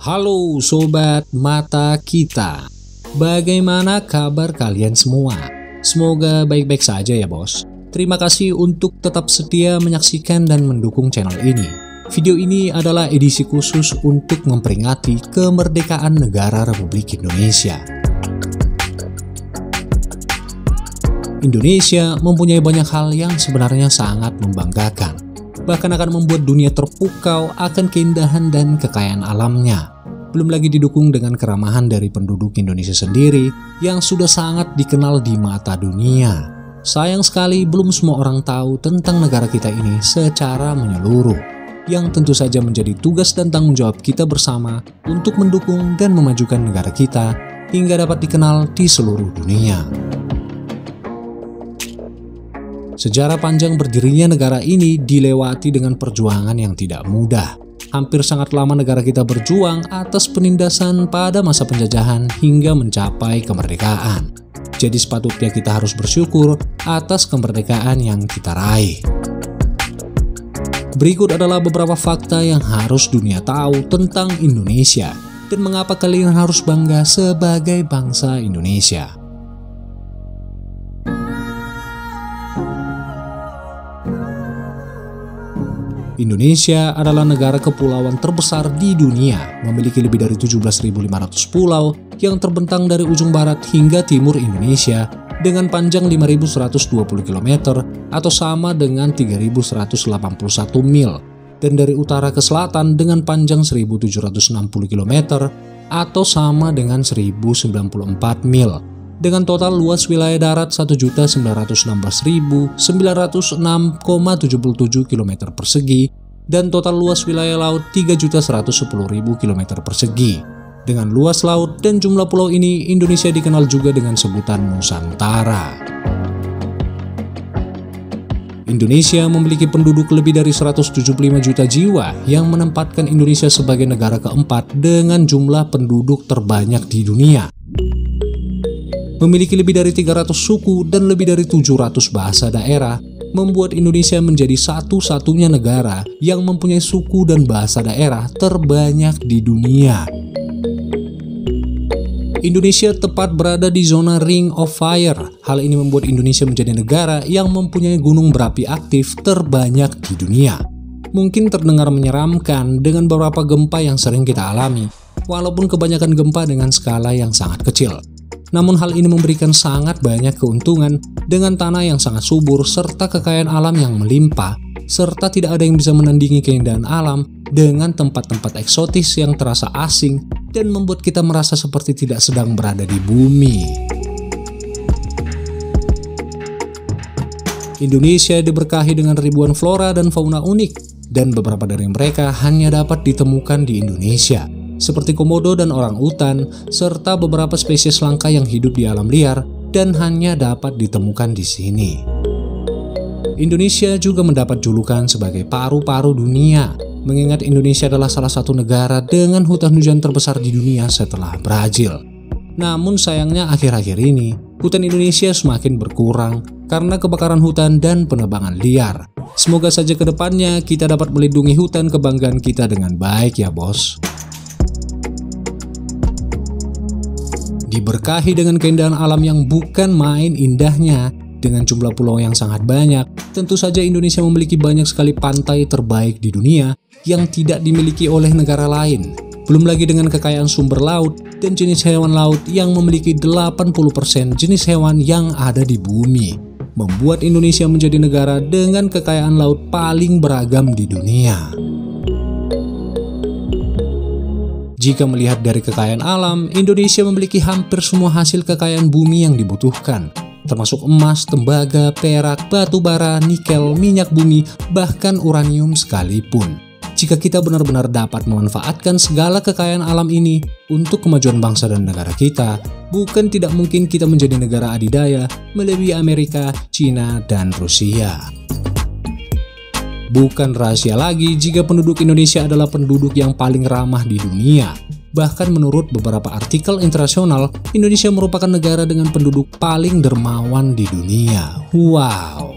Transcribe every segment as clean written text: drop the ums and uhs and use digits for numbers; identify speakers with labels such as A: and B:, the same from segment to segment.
A: Halo Sobat Mata Kita, bagaimana kabar kalian semua? Semoga baik-baik saja ya bos. Terima kasih untuk tetap setia menyaksikan dan mendukung channel ini. Video ini adalah edisi khusus untuk memperingati kemerdekaan negara Republik Indonesia. Indonesia mempunyai banyak hal yang sebenarnya sangat membanggakan. Bahkan akan membuat dunia terpukau akan keindahan dan kekayaan alamnya. Belum lagi didukung dengan keramahan dari penduduk Indonesia sendiri yang sudah sangat dikenal di mata dunia. Sayang sekali belum semua orang tahu tentang negara kita ini secara menyeluruh, yang tentu saja menjadi tugas dan tanggung jawab kita bersama untuk mendukung dan memajukan negara kita hingga dapat dikenal di seluruh dunia. Sejarah panjang berdirinya negara ini dilewati dengan perjuangan yang tidak mudah. Hampir sangat lama negara kita berjuang atas penindasan pada masa penjajahan hingga mencapai kemerdekaan. Jadi sepatutnya kita harus bersyukur atas kemerdekaan yang kita raih. Berikut adalah beberapa fakta yang harus dunia tahu tentang Indonesia dan mengapa kalian harus bangga sebagai bangsa Indonesia. Indonesia adalah negara kepulauan terbesar di dunia, memiliki lebih dari 17.500 pulau yang terbentang dari ujung barat hingga timur Indonesia dengan panjang 5.120 km atau sama dengan 3.181 mil, dan dari utara ke selatan dengan panjang 1.760 km atau sama dengan 1.094 mil, dengan total luas wilayah darat 1.916.906,77 km persegi dan total luas wilayah laut 3.110.000 km persegi. Dengan luas laut dan jumlah pulau ini, Indonesia dikenal juga dengan sebutan Nusantara. Indonesia memiliki penduduk lebih dari 175 juta jiwa yang menempatkan Indonesia sebagai negara keempat dengan jumlah penduduk terbanyak di dunia. Memiliki lebih dari 300 suku dan lebih dari 700 bahasa daerah, membuat Indonesia menjadi satu-satunya negara yang mempunyai suku dan bahasa daerah terbanyak di dunia. Indonesia tepat berada di zona Ring of Fire. Hal ini membuat Indonesia menjadi negara yang mempunyai gunung berapi aktif terbanyak di dunia. Mungkin terdengar menyeramkan dengan beberapa gempa yang sering kita alami, walaupun kebanyakan gempa dengan skala yang sangat kecil. Namun hal ini memberikan sangat banyak keuntungan dengan tanah yang sangat subur serta kekayaan alam yang melimpah, serta tidak ada yang bisa menandingi keindahan alam dengan tempat-tempat eksotis yang terasa asing dan membuat kita merasa seperti tidak sedang berada di bumi. Indonesia diberkahi dengan ribuan flora dan fauna unik, dan beberapa dari mereka hanya dapat ditemukan di Indonesia, seperti komodo dan orang utan, serta beberapa spesies langka yang hidup di alam liar dan hanya dapat ditemukan di sini. Indonesia juga mendapat julukan sebagai paru-paru dunia, mengingat Indonesia adalah salah satu negara dengan hutan hujan terbesar di dunia setelah Brazil. Namun sayangnya akhir-akhir ini, hutan Indonesia semakin berkurang karena kebakaran hutan dan penebangan liar. Semoga saja ke depannya kita dapat melindungi hutan kebanggaan kita dengan baik ya bos. Diberkahi dengan keindahan alam yang bukan main indahnya, dengan jumlah pulau yang sangat banyak, tentu saja Indonesia memiliki banyak sekali pantai terbaik di dunia yang tidak dimiliki oleh negara lain. Belum lagi dengan kekayaan sumber laut dan jenis hewan laut yang memiliki 80% jenis hewan yang ada di bumi, membuat Indonesia menjadi negara dengan kekayaan laut paling beragam di dunia. Jika melihat dari kekayaan alam, Indonesia memiliki hampir semua hasil kekayaan bumi yang dibutuhkan, termasuk emas, tembaga, perak, batu bara, nikel, minyak bumi, bahkan uranium sekalipun. Jika kita benar-benar dapat memanfaatkan segala kekayaan alam ini untuk kemajuan bangsa dan negara kita, bukan tidak mungkin kita menjadi negara adidaya melebihi Amerika, Cina, dan Rusia. Bukan rahasia lagi jika penduduk Indonesia adalah penduduk yang paling ramah di dunia. Bahkan menurut beberapa artikel internasional, Indonesia merupakan negara dengan penduduk paling dermawan di dunia. Wow!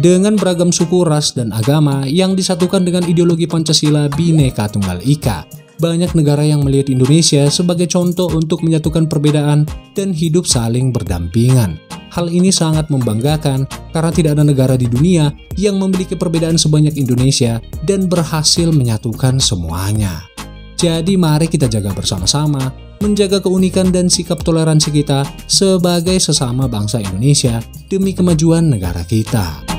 A: dengan beragam suku, ras, dan agama yang disatukan dengan ideologi Pancasila Bhinneka Tunggal Ika. Banyak negara yang melihat Indonesia sebagai contoh untuk menyatukan perbedaan dan hidup saling berdampingan. Hal ini sangat membanggakan karena tidak ada negara di dunia yang memiliki perbedaan sebanyak Indonesia dan berhasil menyatukan semuanya. Jadi mari kita jaga bersama-sama, menjaga keunikan dan sikap toleransi kita sebagai sesama bangsa Indonesia demi kemajuan negara kita.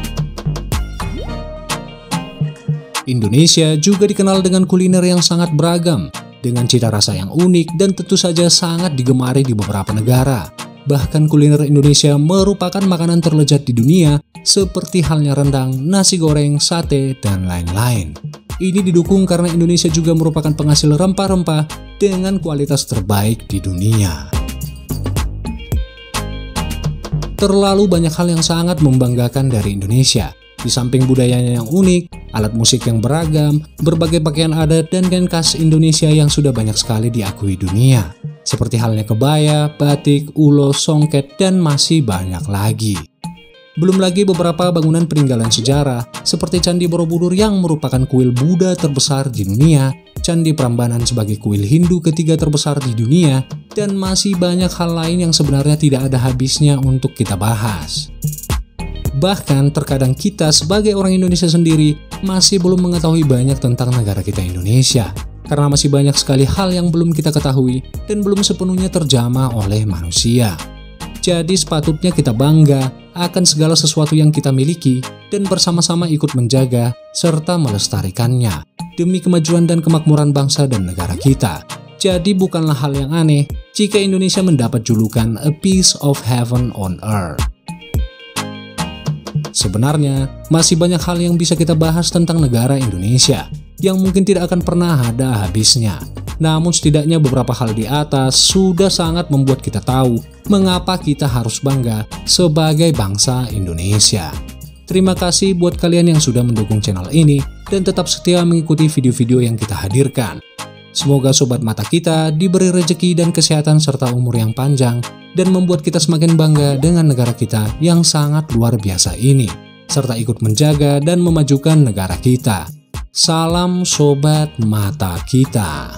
A: Indonesia juga dikenal dengan kuliner yang sangat beragam, dengan cita rasa yang unik dan tentu saja sangat digemari di beberapa negara. Bahkan kuliner Indonesia merupakan makanan terlezat di dunia, seperti halnya rendang, nasi goreng, sate, dan lain-lain. Ini didukung karena Indonesia juga merupakan penghasil rempah-rempah dengan kualitas terbaik di dunia. Terlalu banyak hal yang sangat membanggakan dari Indonesia. Di samping budayanya yang unik, alat musik yang beragam, berbagai pakaian adat dan kain khas Indonesia yang sudah banyak sekali diakui dunia. Seperti halnya kebaya, batik, ulos, songket, dan masih banyak lagi. Belum lagi beberapa bangunan peninggalan sejarah, seperti Candi Borobudur yang merupakan kuil Buddha terbesar di dunia, Candi Prambanan sebagai kuil Hindu ketiga terbesar di dunia, dan masih banyak hal lain yang sebenarnya tidak ada habisnya untuk kita bahas. Bahkan terkadang kita sebagai orang Indonesia sendiri masih belum mengetahui banyak tentang negara kita Indonesia. Karena masih banyak sekali hal yang belum kita ketahui dan belum sepenuhnya terjamah oleh manusia. Jadi sepatutnya kita bangga akan segala sesuatu yang kita miliki dan bersama-sama ikut menjaga serta melestarikannya demi kemajuan dan kemakmuran bangsa dan negara kita. Jadi bukanlah hal yang aneh jika Indonesia mendapat julukan A Piece of Heaven on Earth. Sebenarnya, masih banyak hal yang bisa kita bahas tentang negara Indonesia, yang mungkin tidak akan pernah ada habisnya. Namun setidaknya beberapa hal di atas sudah sangat membuat kita tahu mengapa kita harus bangga sebagai bangsa Indonesia. Terima kasih buat kalian yang sudah mendukung channel ini dan tetap setia mengikuti video-video yang kita hadirkan. Semoga sobat mata kita diberi rezeki dan kesehatan serta umur yang panjang dan membuat kita semakin bangga dengan negara kita yang sangat luar biasa ini, serta ikut menjaga dan memajukan negara kita. Salam sobat mata kita.